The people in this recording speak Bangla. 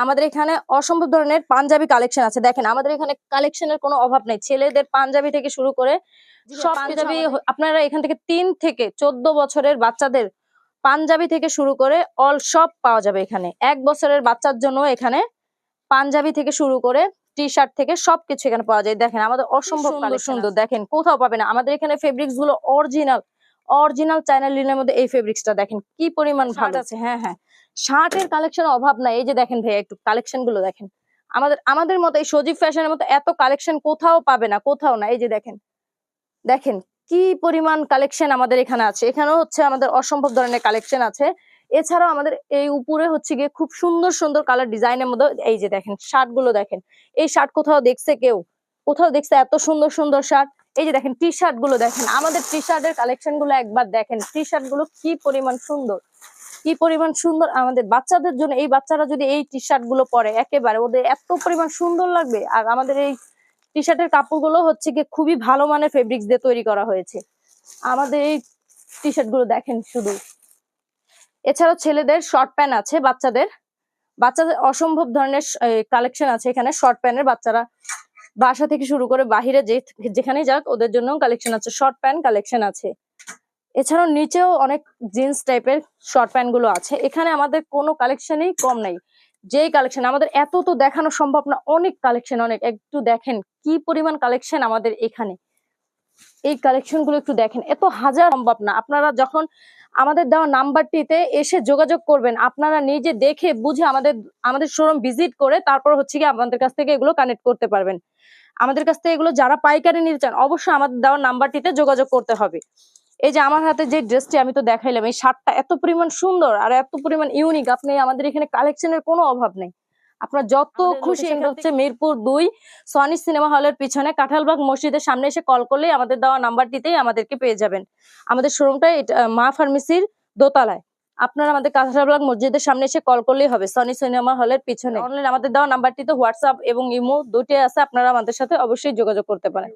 আমাদের এখানে অসম্ভব ধরনের পাঞ্জাবি কালেকশন আছে। দেখেন আমাদের এখানে কালেকশনের কোনো অভাব নেই। ছেলেদের পাঞ্জাবি থেকে শুরু করে সব পাঞ্জাবি আপনারা এখান থেকে 3 থেকে 14 বছরের বাচ্চাদের পাঞ্জাবি থেকে শুরু করে অল সব পাওয়া যাবে এখানে। 1 বছরের বাচ্চার জন্য এখানে পাঞ্জাবি থেকে শুরু করে টি শার্ট থেকে সবকিছু এখানে পাওয়া যায়। দেখেন আমাদের অসম্ভব সুন্দর, দেখেন কোথাও পাবে না। আমাদের এখানে ফেব্রিক্স গুলো অরিজিনাল চায়না লিনের মধ্যে এই ফেব্রিক্সটা দেখেন কি পরিমাণ ভালো আছে। হ্যাঁ, শার্টের কালেকশনের অভাব নাই। এই যে দেখেন ভাই একটু কালেকশন গুলো দেখেন। আমাদের মতো এই সজীব ফ্যাশনের মতো এত কালেকশন কোথাও পাবে না, কোথাও না। এই যে দেখেন কি পরিমাণ কালেকশন আমাদের এখানে আছে। এখানেও হচ্ছে আমাদের অসম্ভব ধরনের কালেকশন আছে। এছাড়াও আমাদের এই উপরে হচ্ছে গিয়ে খুব সুন্দর কালার ডিজাইনের মধ্যে এই যে দেখেন শার্ট গুলো দেখেন। এই শার্ট কোথাও দেখছে এত সুন্দর শার্ট? এই যে দেখেন টি শার্ট গুলো দেখেন, আমাদের টি শার্টের কালেকশন গুলো একবার দেখেন। টি শার্ট গুলো কি পরিমাণ সুন্দর আমাদের বাচ্চাদের জন্য। এই বাচ্চারা যদি এই টি শার্ট গুলো পরে একেবারে ওদের এত পরিমাণ সুন্দর লাগবে। আর আমাদের এই টি শার্টের কাপড়গুলো হচ্ছে কি খুবই ভালো মানের ফেব্রিক্স দিয়ে তৈরি করা হয়েছে। আমাদের এই টি শার্ট গুলো দেখেন শুধু। এছাড়াও ছেলেদের শর্ট প্যান্ট আছে, বাচ্চাদের অসম্ভব ধরনের কালেকশন আছে এখানে। শর্ট প্যান্টের বাচ্চারা বাসা থেকে শুরু করে বাহিরে যেখানে যাক ওদের জন্য কালেকশন আছে, শর্ট প্যান্ট কালেকশন আছে। এছাড়াও নিচেও অনেক জিন্স টাইপের শর্ট প্যান্ট গুলো আছে। এখানে আমাদের কোনো কালেকশনই কম নাই। যেই কালেকশন আমাদের এত তো দেখানো সম্ভব না, অনেক কালেকশন অনেক। একটু দেখেন কি পরিমাণ কালেকশন আমাদের এখানে। এই কালেকশন গুলো একটু দেখেন, এত হাজার সম্ভব না। আপনারা যখন আমাদের দেওয়া নাম্বারটিতে এসে যোগাযোগ করবেন, আপনারা নিজে দেখে বুঝে আমাদের শোরুম ভিজিট করে তারপর হচ্ছে কি আমাদের কাছ থেকে এগুলো কানেক্ট করতে পারবেন। আমাদের কাছ থেকে এগুলো যারা পাইকারি নিতে চান অবশ্যই আমাদের দেওয়া নাম্বারটিতে যোগাযোগ করতে হবে। এই যে আমার হাতে যে ড্রেসটি আমি তো দেখাইলাম, এই শার্টটা এত পরিমাণ সুন্দর আর এত পরিমাণ ইউনিক। আপনি আমাদের এখানে কালেকশনের কোনো অভাব নেই। আপনার যত খুশি, এটা হচ্ছে মিরপুর 2 সনি সিনেমা হলের পিছনে কাঁঠালবাগ মসজিদের সামনে এসে কল করলেই আমাদের দেওয়া নাম্বারটিতেই আমাদেরকে পেয়ে যাবেন। আমাদের শোরুমটা মা ফার্মেসির দোতলায়। আপনারা আমাদের কাঁঠালবাগ মসজিদের সামনে এসে কল করলেই হবে, সনি সিনেমা হলের পিছনে। অনলাইন আমাদের দেওয়া নাম্বারটিতে হোয়াটসঅ্যাপ এবং ইমো দুটোই আছে, আপনারা আমাদের সাথে অবশ্যই যোগাযোগ করতে পারেন।